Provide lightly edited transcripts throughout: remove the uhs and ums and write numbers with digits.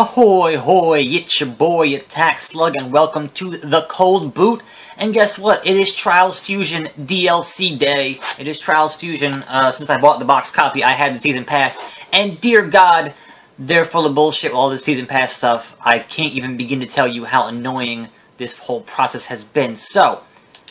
Ahoy hoy, it's your boy attackslug and welcome to the Cold Boot. And guess what? It is Trials Fusion DLC day. It is Trials Fusion. Since I bought the box copy, I had the Season Pass. And dear God, they're full of bullshit, all the Season Pass stuff. I can't even begin to tell you how annoying this whole process has been. So,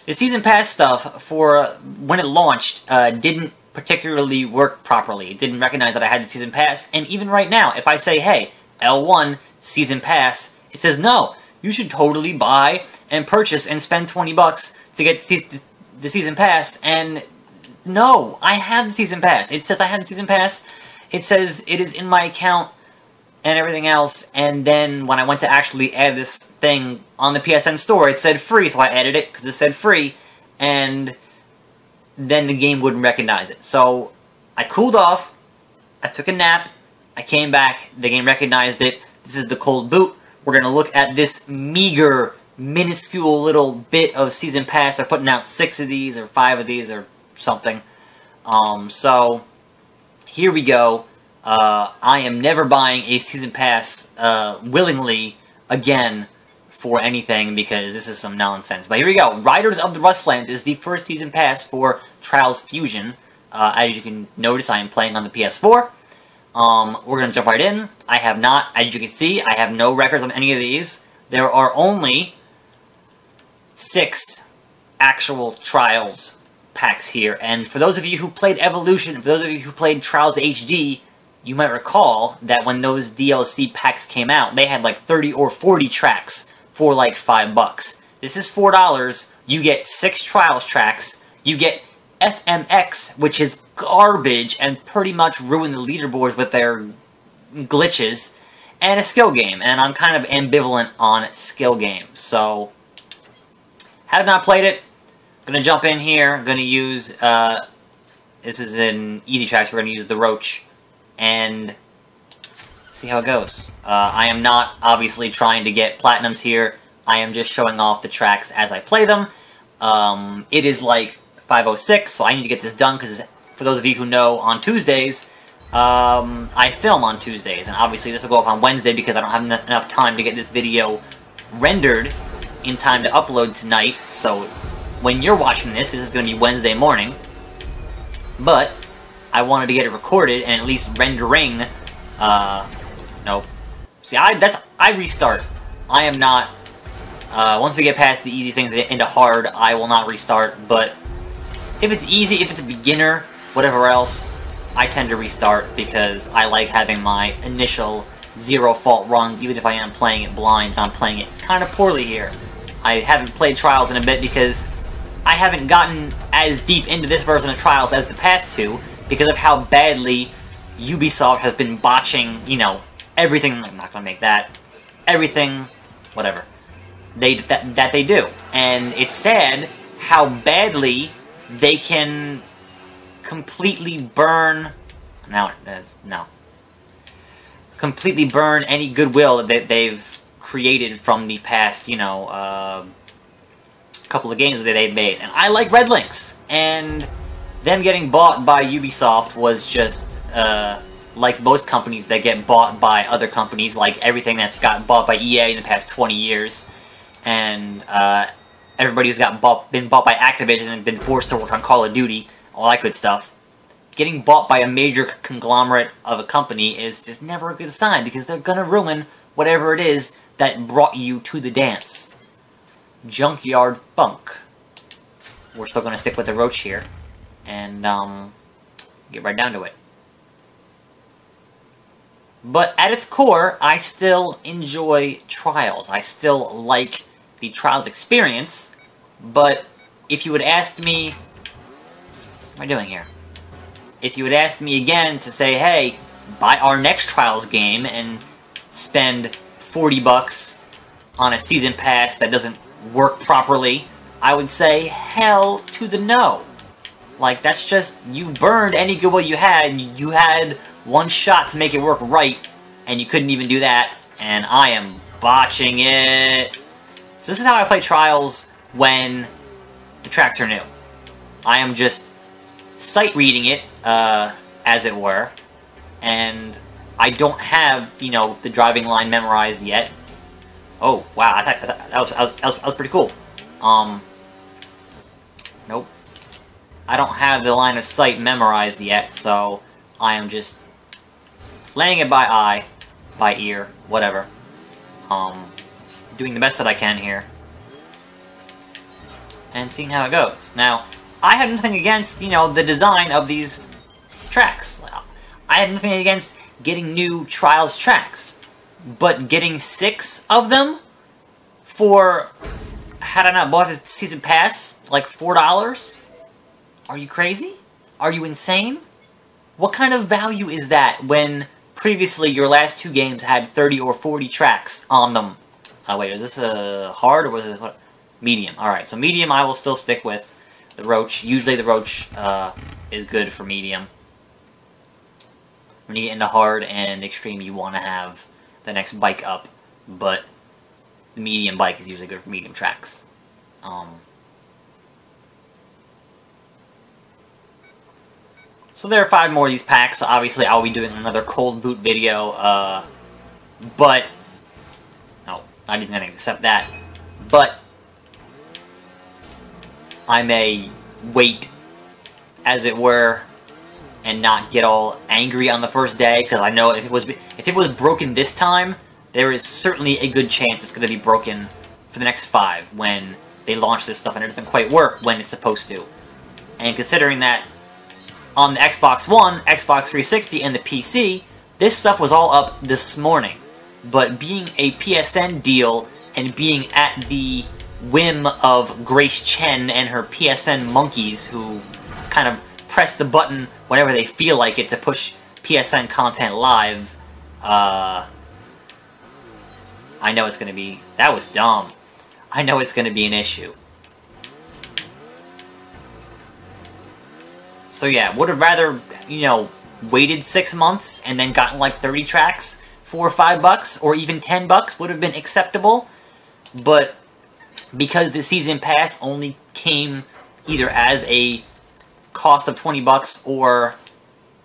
the Season Pass stuff, for when it launched, didn't particularly work properly. It didn't recognize that I had the Season Pass. And even right now, if I say, hey, L1, Season Pass, it says, no, you should totally buy and purchase and spend 20 bucks to get the Season Pass, and no, I have the Season Pass. It says I have the Season Pass, it says it is in my account and everything else, and then when I went to actually add this thing on the PSN store, it said free, so I added it because it said free, and then the game wouldn't recognize it. So, I cooled off, I took a nap, I came back, the game recognized it. This is the Cold Boot. We're going to look at this meager, minuscule little bit of Season Pass. They're putting out 6 of these, or 5 of these, or something. So, here we go. I am never buying a Season Pass willingly again for anything, because this is some nonsense. But here we go. Riders of the Rustlands is the first Season Pass for Trials Fusion. As you can notice, I am playing on the PS4. We're going to jump right in. I have not, as you can see, I have no records on any of these. There are only 6 actual Trials packs here. And for those of you who played Evolution, and for those of you who played Trials HD, you might recall that when those DLC packs came out, they had like 30 or 40 tracks for like $5. This is $4. You get 6 Trials tracks. You get FMX, which is garbage and pretty much ruined the leaderboards with their glitches, and a skill game, and I'm kind of ambivalent on skill games, so have not played it. Gonna jump in here, gonna use this is in easy tracks, we're gonna use the Roach and see how it goes. I am not obviously trying to get platinums here, I am just showing off the tracks as I play them. It is like 5:06, so I need to get this done, because for those of you who know, on Tuesdays, I film on Tuesdays, and obviously this will go up on Wednesday because I don't have enough time to get this video rendered in time to upload tonight, so when you're watching this, this is going to be Wednesday morning, but I wanted to get it recorded and at least rendering, nope. See, I restart. I am not, once we get past the easy things into hard, I will not restart, but if it's easy, if it's a beginner, whatever else, I tend to restart because I like having my initial zero-fault runs, even if I am playing it blind, and I'm playing it kind of poorly here. I haven't played Trials in a bit because I haven't gotten as deep into this version of Trials as the past two, because of how badly Ubisoft has been botching, you know, everything. I'm not gonna make that. Everything, whatever, that they do. And it's sad how badly they can completely burn, completely burn any goodwill that they've created from the past, you know, couple of games that they've made. And I like RedLynx, and them getting bought by Ubisoft was just, like most companies that get bought by other companies, like everything that's gotten bought by EA in the past 20 years, and, everybody who's been bought by Activision and been forced to work on Call of Duty, all that good stuff. Getting bought by a major conglomerate of a company is just never a good sign, because they're gonna ruin whatever it is that brought you to the dance. Junkyard Bunk. We're still gonna stick with the Roach here, and get right down to it. But at its core, I still enjoy Trials. I still like the Trials experience, but if you had asked me, what am I doing here? If you had asked me again to say, hey, buy our next Trials game and spend 40 bucks on a Season Pass that doesn't work properly, I would say, hell to the no. Like, that's just, you've burned any goodwill you had. You had one shot to make it work right, and you couldn't even do that, and I am botching it. So this is how I play Trials when the tracks are new. I am just sight reading it, as it were, and I don't have, you know, the driving line memorized yet. Oh, wow, that was pretty cool. Nope. I don't have the line of sight memorized yet, so I am just laying it by eye, by ear, whatever. Doing the best that I can here. And seeing how it goes. Now, I have nothing against, you know, the design of these tracks. I have nothing against getting new Trials tracks. But getting 6 of them for, had I not bought the Season Pass, like $4? Are you crazy? Are you insane? What kind of value is that when previously your last 2 games had 30 or 40 tracks on them? Wait, is this a hard or was this what? Medium. Alright, so medium I will still stick with. The Roach. Usually the Roach is good for medium. When you get into hard and extreme, you want to have the next bike up, but the medium bike is usually good for medium tracks. So there are 5 more of these packs, so obviously I'll be doing another cold boot video, but, no, not even going to accept that, but I may wait, as it were, and not get all angry on the first day, because I know if it was broken this time, there is certainly a good chance it's going to be broken for the next 5 when they launch this stuff and it doesn't quite work when it's supposed to. And considering that on the Xbox One, Xbox 360, and the PC, this stuff was all up this morning. But being a PSN deal and being at the whim of Grace Chen and her PSN monkeys who kind of press the button whenever they feel like it to push PSN content live, I know it's going to be... That was dumb. I know it's going to be an issue. So yeah, would have rather, you know, waited 6 months and then gotten like 30 tracks for $5 or even $10 would have been acceptable. But because the Season Pass only came either as a cost of $20 or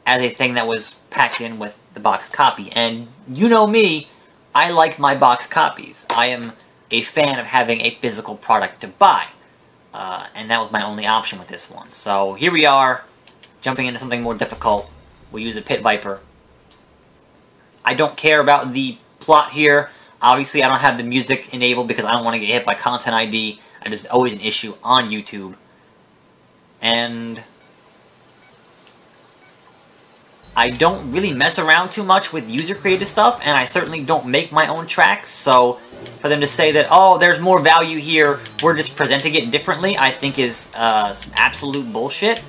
as a thing that was packed in with the boxed copy. And you know me, I like my boxed copies. I am a fan of having a physical product to buy. And that was my only option with this one. So here we are, jumping into something more difficult. We'll use a Pit Viper. I don't care about the plot here. Obviously, I don't have the music enabled because I don't want to get hit by Content ID. And it's always an issue on YouTube. And I don't really mess around too much with user-created stuff, and I certainly don't make my own tracks, so for them to say that, oh, there's more value here, we're just presenting it differently, I think is some absolute bullshit.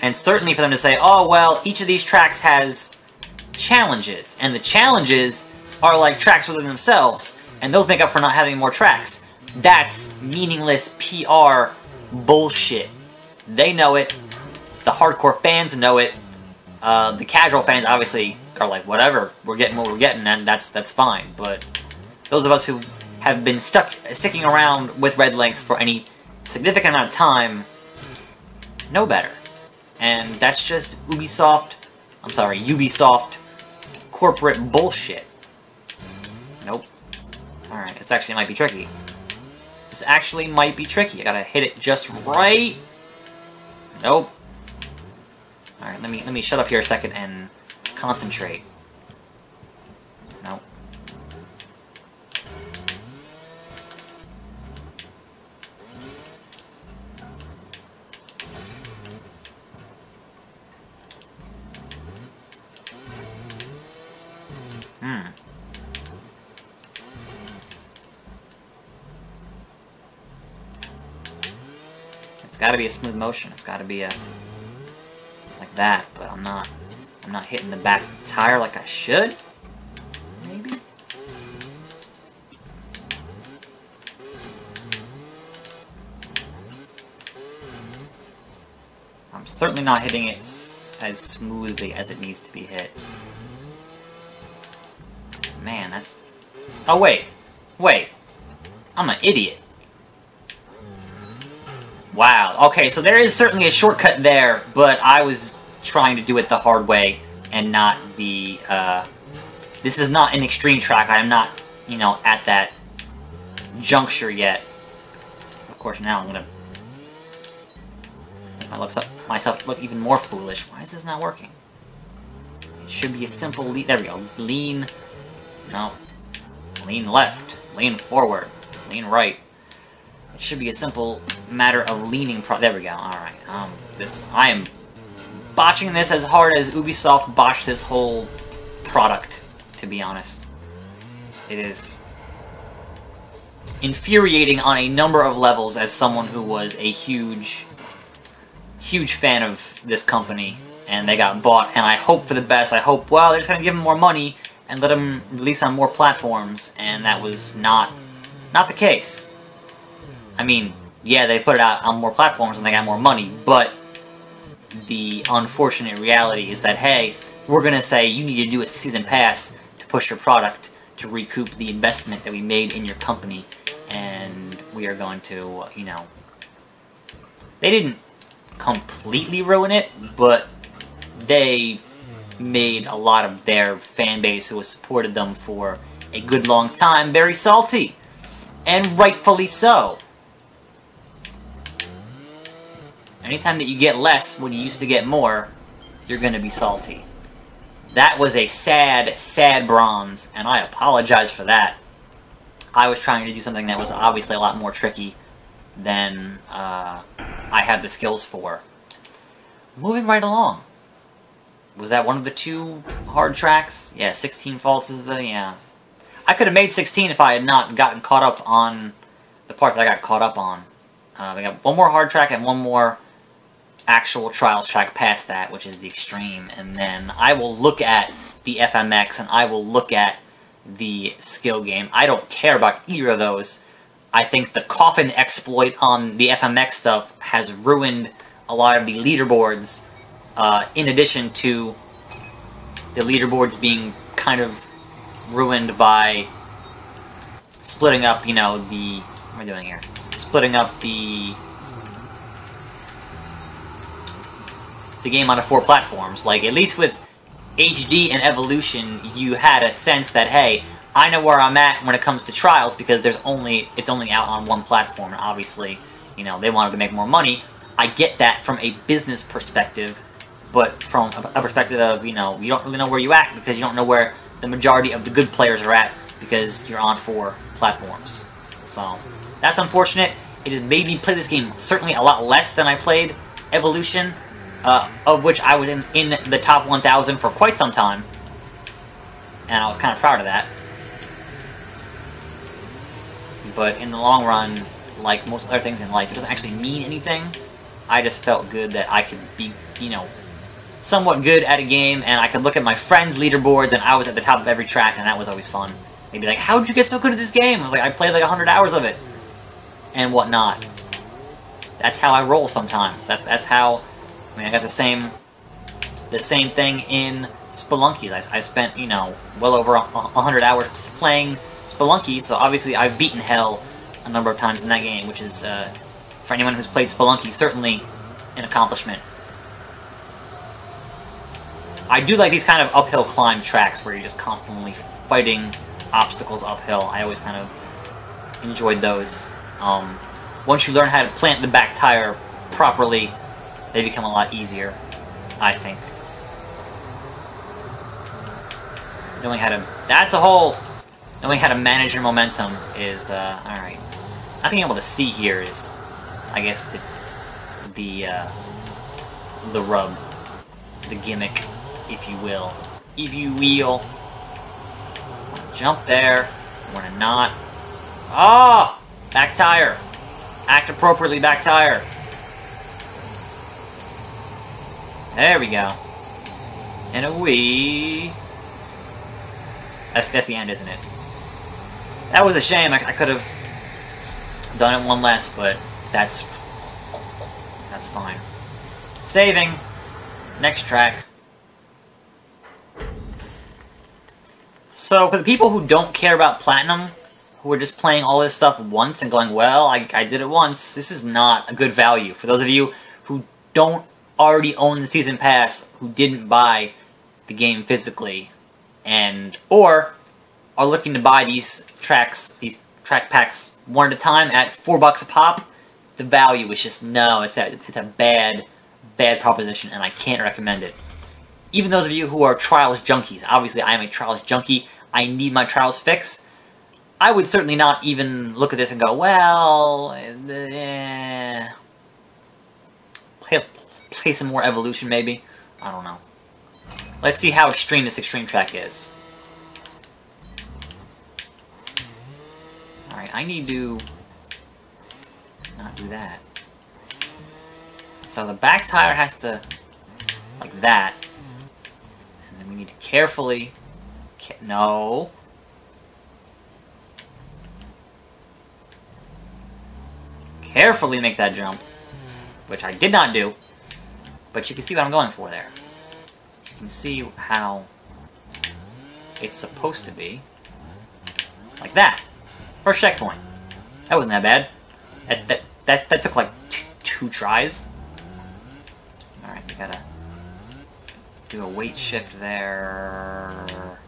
And certainly for them to say, oh, well, each of these tracks has challenges, and the challenges are like tracks within themselves, and those make up for not having more tracks. That's meaningless PR bullshit. They know it. The hardcore fans know it. The casual fans obviously are like, whatever, we're getting what we're getting, and that's fine. But those of us who have been sticking around with RedLynx for any significant amount of time know better. And that's just Ubisoft corporate bullshit. Nope. Alright, this actually might be tricky. This actually might be tricky. I gotta hit it just right. Nope. Alright, let me shut up here a second and concentrate. Nope. It's gotta be a smooth motion. It's gotta be a like that, but I'm not hitting the back tire like I should. Maybe. I'm certainly not hitting it as smoothly as it needs to be hit. Man, that's... Oh, wait. I'm an idiot. Wow. Okay, so there is certainly a shortcut there, but I was trying to do it the hard way and not the, this is not an extreme track. I am not, you know, at that juncture yet. Of course, now I'm gonna make myself look even more foolish. Why is this not working? It should be a simple lean. There we go. Lean. No. Lean left. Lean forward. Lean right. It should be a simple matter of leaning. There we go. All right. I am botching this as hard as Ubisoft botched this whole product. To be honest, it is infuriating on a number of levels as someone who was a huge fan of this company, and they got bought, and I hope for the best. I hope, well, they're just going to give them more money and let them release on more platforms, and that was not the case. I mean, yeah, they put it out on more platforms and they got more money, but the unfortunate reality is that, hey, we're going to say you need to do a season pass to push your product to recoup the investment that we made in your company, and we are going to, you know, they didn't completely ruin it, but they made a lot of their fan base who has supported them for a good long time very salty, and rightfully so. Anytime that you get less when you used to get more, you're going to be salty. That was a sad, sad bronze, and I apologize for that. I was trying to do something that was obviously a lot more tricky than I had the skills for. Moving right along. Was that one of the 2 hard tracks? Yeah, 16 faults is the, yeah. I could have made 16 if I had not gotten caught up on the part that I got caught up on. We got one more hard track and one more actual trials track past that, which is the extreme, and then I will look at the FMX and I will look at the skill game. I don't care about either of those. I think the coffin exploit on the FMX stuff has ruined a lot of the leaderboards, in addition to the leaderboards being kind of ruined by splitting up, you know, the... What am I doing here? Splitting up the game onto 4 platforms. Like, at least with HD and Evolution, you had a sense that, hey, I know where I'm at when it comes to Trials, because it's only out on one platform, and obviously, you know, they wanted to make more money. I get that from a business perspective, but from a perspective of, you know, you don't really know where you're at, because you don't know where the majority of the good players are at, because you're on 4 platforms. So, that's unfortunate. It has made me play this game certainly a lot less than I played Evolution, of which I was in the top 1,000 for quite some time, and I was kind of proud of that. But in the long run, like most other things in life, it doesn't actually mean anything. I just felt good that I could be, you know, somewhat good at a game, and I could look at my friends' leaderboards, and I was at the top of every track, and that was always fun. They'd be like, how'd you get so good at this game? I was like, I played like 100 hours of it, and whatnot. That's how I roll sometimes. That's how... I mean, I got the same thing in Spelunky. I spent, you know, well over 100 hours playing Spelunky, so obviously I've beaten Hell a number of times in that game, which is, for anyone who's played Spelunky, certainly an accomplishment. I do like these kind of uphill climb tracks where you're just constantly fighting obstacles uphill. I always kind of enjoyed those. Once you learn how to plant the back tire properly, they become a lot easier, I think. Knowing how to... That's a whole... Knowing how to manage your momentum is, alright. Not being able to see here is, I guess, the rub. The gimmick, if you will. If you will. Jump there. Wanna not. Oh! Back tire. Act appropriately, back tire. There we go. And a wee. That's the end, isn't it? That was a shame. I could have done it one less, but that's fine. Saving. Next track. So, for the people who don't care about Platinum, who are just playing all this stuff once and going, well, I did it once, this is not a good value. For those of you who don't already own the Season Pass, who didn't buy the game physically, or are looking to buy these track packs one at a time at $4 a pop, the value is just, no, it's a bad proposition, and I can't recommend it. Even those of you who are Trials junkies, obviously I am a Trials junkie, I need my Trials fix, I would certainly not even look at this and go, well, play some more Evolution maybe? I don't know. Let's see how extreme this extreme track is. Alright, I need to not do that. So the back tire has to, like that. And then we need to carefully, no. Carefully make that jump, which I did not do, but you can see what I'm going for there. You can see how it's supposed to be, like that. First checkpoint. That wasn't that bad. That took like two tries. All right, we gotta do a weight shift there.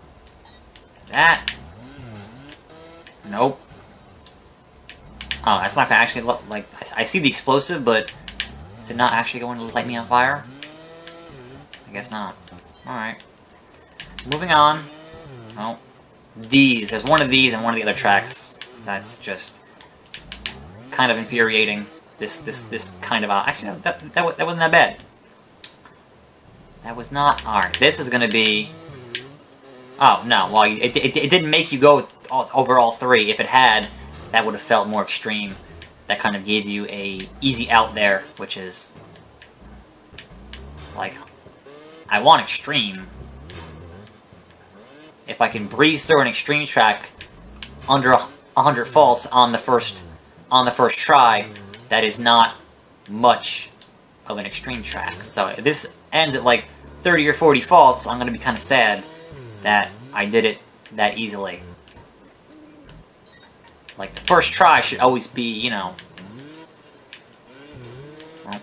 That. Nope. Oh, that's not gonna actually look like... I see the explosive, but is it not actually going to light me on fire? I guess not. Alright. Moving on. Oh. These. There's one of these and one of the other tracks. That's just kind of infuriating. This kind of... Actually, no, that wasn't that bad. That was not... Alright, this is gonna be... Oh, no. Well, it didn't make you go over all three. If it had... that would have felt more extreme. That kind of gave you a easy out there, which is like, I want extreme. If I can breeze through an extreme track under 100 faults on the first try, that is not much of an extreme track. So if this ends at like 30 or 40 faults, I'm going to be kind of sad that I did it that easily. Like, the first try should always be, you know... Well,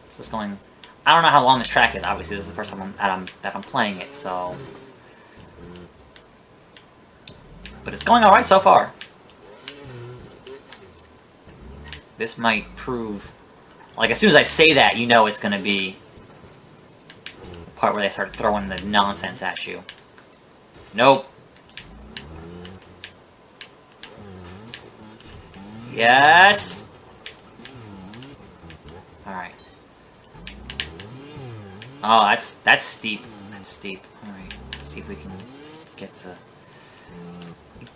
this is going... I don't know how long this track is, obviously. This is the first time that I'm playing it, so... But it's going alright so far. This might prove... Like, as soon as I say that, you know it's gonna be... the part where they start throwing the nonsense at you. Nope. Yes! Alright. Oh, that's steep. That's steep. Alright, let's see if we can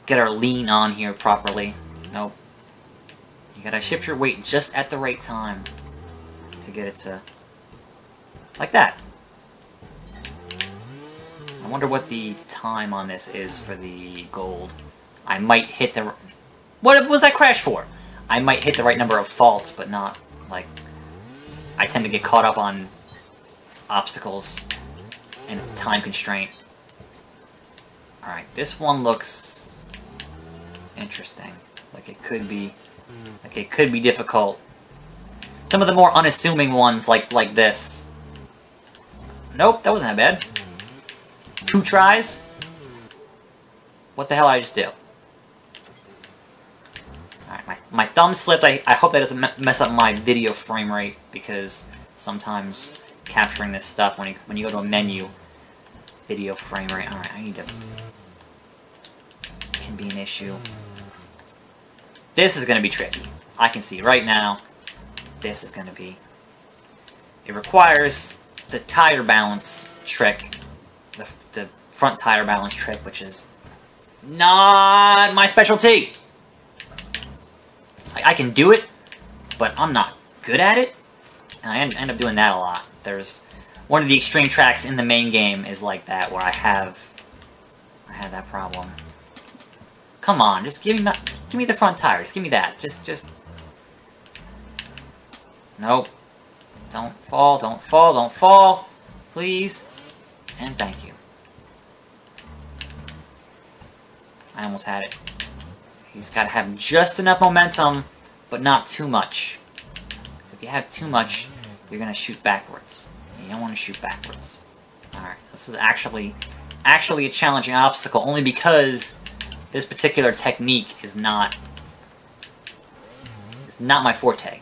get our lean on here properly. Nope. You gotta shift your weight just at the right time to get it to... like that. I wonder what the time on this is for the gold. I might hit the... What was that crash for? I might hit the right number of faults, but not, like... I tend to get caught up on obstacles, and it's a time constraint. Alright, this one looks... interesting. Like it could be difficult. Some of the more unassuming ones, like this. Nope, that wasn't that bad. 2 tries? What the hell did I just do? Alright, my thumb slipped. I hope that doesn't mess up my video frame rate, because sometimes capturing this stuff, when you go to a menu, video frame rate, alright, I need to... can be an issue. This is going to be tricky. I can see right now, this is going to be... It requires the tire balance trick, the front tire balance trick, which is not my specialty. I can do it, but I'm not good at it, and I end up doing that a lot. There's one of the extreme tracks in the main game is like that, where I have that problem. Come on, just give me the front tire. Just give me that. Just. Nope. Don't fall. Don't fall. Don't fall. Please. And thank you. I almost had it. He's got to have just enough momentum, but not too much. If you have too much, you're going to shoot backwards. You don't want to shoot backwards. Alright, this is actually a challenging obstacle, only because this particular technique is not my forte.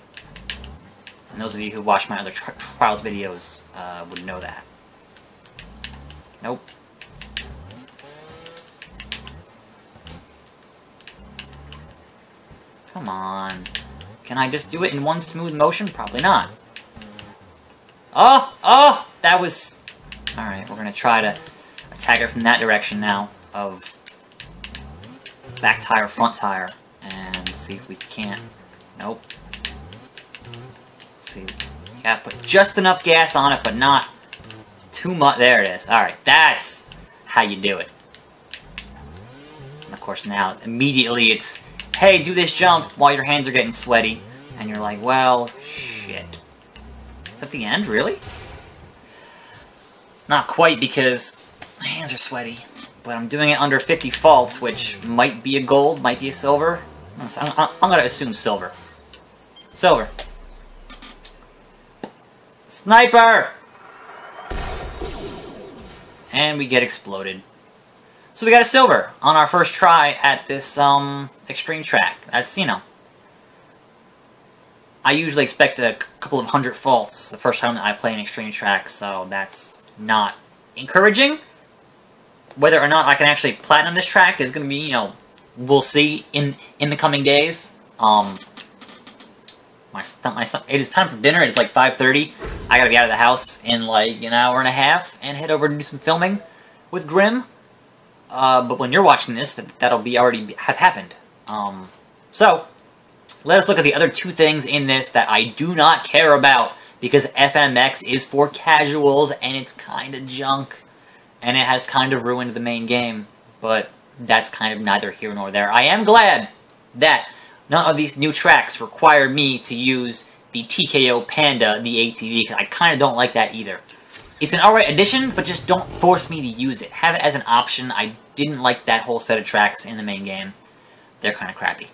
And those of you who watch my other Trials videos would know that. Nope. Come on. Can I just do it in one smooth motion? Probably not. Oh! Oh! That was... Alright, we're gonna try to attack it from that direction now, of back tire, front tire, and see if we can't. Nope. Let's see. You gotta put just enough gas on it, but not too much. There it is. Alright, that's how you do it. And of course now, immediately it's, hey, do this jump while your hands are getting sweaty. And you're like, well, shit. Is that the end, really? Not quite, because my hands are sweaty. But I'm doing it under 50 faults, which might be a gold, might be a silver. I'm gonna assume silver. Silver. Sniper! And we get exploded. So we got a silver on our first try at this, extreme track. That's, you know... I usually expect a couple of 100 faults the first time that I play an extreme track, so that's not encouraging. Whether or not I can actually platinum this track is going to be, you know, we'll see in the coming days. It is time for dinner. It's like 5:30. I gotta be out of the house in like an hour and a half and head over to do some filming with Grim. But when you're watching this, that'll be already have happened. So let us look at the other two things in this that I do not care about, because FMX is for casuals and it's kind of junk and it has kind of ruined the main game. But that's kind of neither here nor there. I am glad that none of these new tracks require me to use the TKO Panda, the ATV, because I kind of don't like that either. It's an alright addition, but just don't force me to use it. Have it as an option. I didn't like that whole set of tracks in the main game. They're kind of crappy.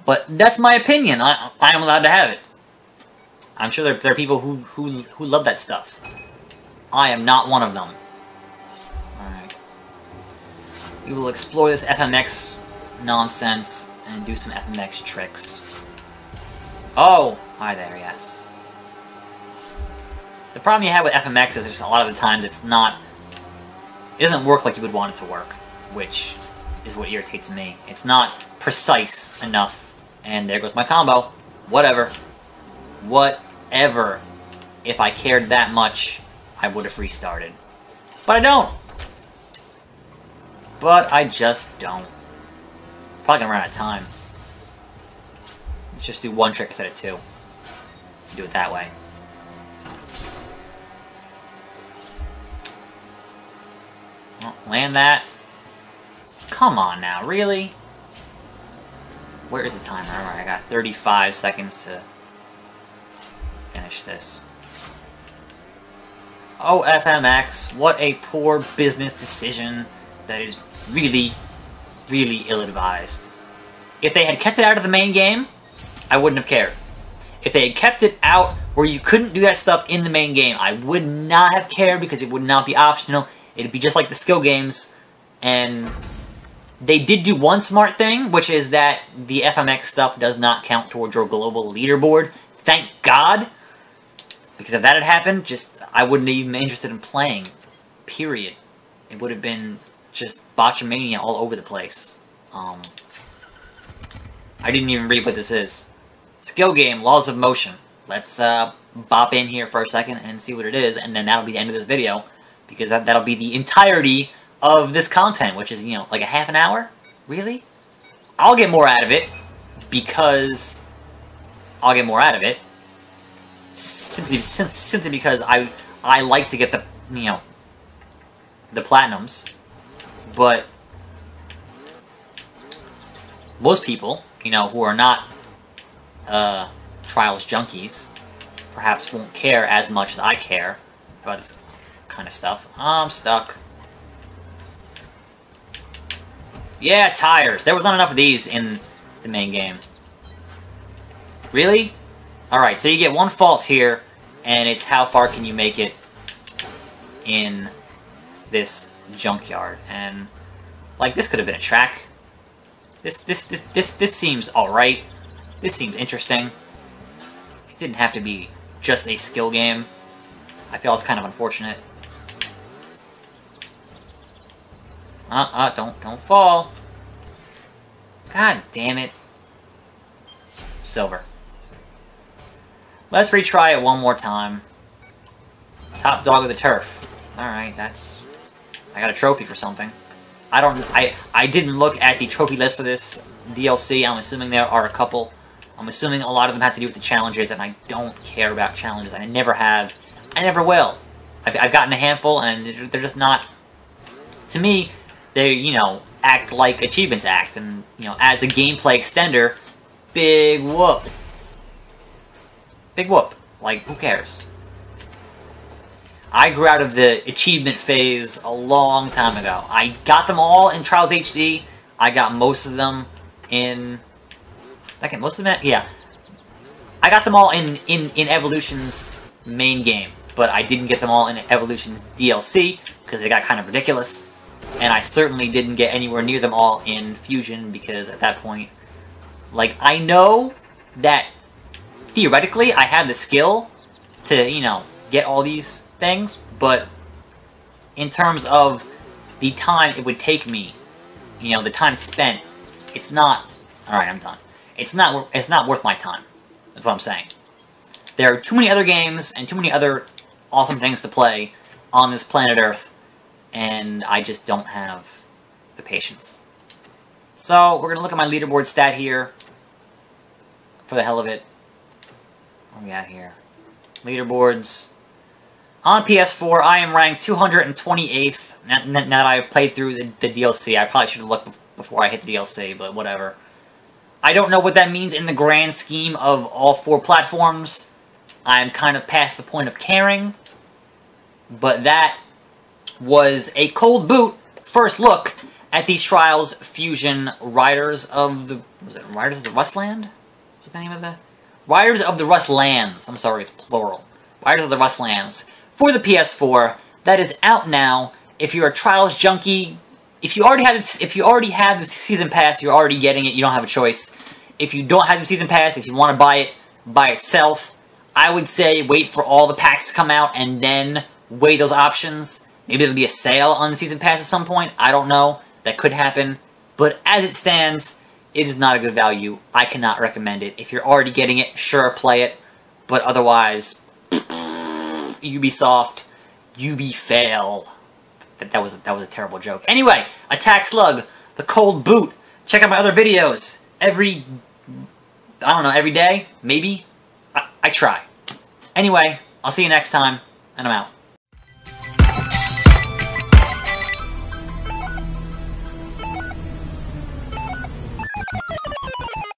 But that's my opinion. I am allowed to have it. I'm sure there are people who love that stuff. I am not one of them. Alright. We will explore this FMX nonsense and do some FMX tricks. Oh! Hi there, yes. The problem you have with FMX is just a lot of the times it doesn't work like you would want it to work, which is what irritates me. It's not precise enough. And there goes my combo. Whatever. Whatever. If I cared that much, I would have restarted. But I don't. But I just don't. Probably gonna run out of time. Let's just do one trick instead of two. Do it that way. Well, land that. Come on now, really? Where is the timer? Alright, I got 35 seconds to finish this. Oh, FMX, what a poor business decision that is really, really ill-advised. If they had kept it out of the main game, I wouldn't have cared. If they had kept it out where you couldn't do that stuff in the main game, I would not have cared, because it would not be optional. It'd be just like the skill games, and they did do one smart thing, which is that the FMX stuff does not count towards your global leaderboard. Thank God! Because if that had happened, I wouldn't even be interested in playing. Period. It would have been just botchamania all over the place. I didn't even read what this is. Skill game, Laws of Motion. Let's bop in here for a second and see what it is, and then that'll be the end of this video, because that'll be the entirety of this content, which is, you know, like a half an hour? Really? I'll get more out of it, because I'll get more out of it. Simply because I like to get the, you know, the platinums. But most people, you know, who are not Trials junkies, perhaps won't care as much as I care about this kind of stuff. I'm stuck. Yeah, tires. There was not enough of these in the main game. Really? Alright, so you get one fault here, and it's how far can you make it in this junkyard. And, like, this could have been a track. This seems alright. This seems interesting. It didn't have to be just a skill game. I feel it's kind of unfortunate. Don't fall. God damn it. Silver. Let's retry it one more time. Top dog of the turf. Alright, that's... I got a trophy for something. I didn't look at the trophy list for this DLC. I'm assuming there are a couple. I'm assuming a lot of them have to do with the challenges, and I don't care about challenges. I never have. I never will. I've gotten a handful, and they're just not... To me, they, you know, act like achievements act. And, you know, as a gameplay extender, big whoop. Big whoop. Like, who cares? I grew out of the achievement phase a long time ago. I got them all in Trials HD. I got most of them in... Did I get most of them? Yeah. I got them all in Evolution's main game. But I didn't get them all in Evolution's DLC, because they got kind of ridiculous. And I certainly didn't get anywhere near them all in Fusion, because at that point... Like, I know that, theoretically, I have the skill to, you know, get all these things, but in terms of the time it would take me, you know, the time spent, it's not... Alright, I'm done. It's not worth my time, is what I'm saying. There are too many other games and too many other awesome things to play on this planet Earth, and I just don't have the patience. So, we're going to look at my leaderboard stat here, for the hell of it. What do we got here? Leaderboards. On PS4, I am ranked 228th. Now that I've played through the DLC, I probably should have looked before I hit the DLC, but whatever. I don't know what that means in the grand scheme of all 4 platforms. I'm kind of past the point of caring. But that was a cold boot first look at these Trials Fusion Riders of the... Was it Riders of the Rustland? What's the name of the... Riders of the Rustlands. I'm sorry, it's plural. Riders of the Rustlands. For the PS4, that is out now. If you're a Trials junkie, if you already have the Season Pass, you're already getting it, you don't have a choice. If you don't have the Season Pass, if you want to buy it by itself, I would say wait for all the packs to come out and then weigh those options. Maybe there'll be a sale on the Season Pass at some point, I don't know. That could happen. But as it stands, it is not a good value. I cannot recommend it. If you're already getting it, sure, play it. But otherwise... Ubisoft, fail. That was a terrible joke. Anyway, Attack Slug, the cold boot. Check out my other videos. I don't know, every day? Maybe? I try. Anyway, I'll see you next time, and I'm out.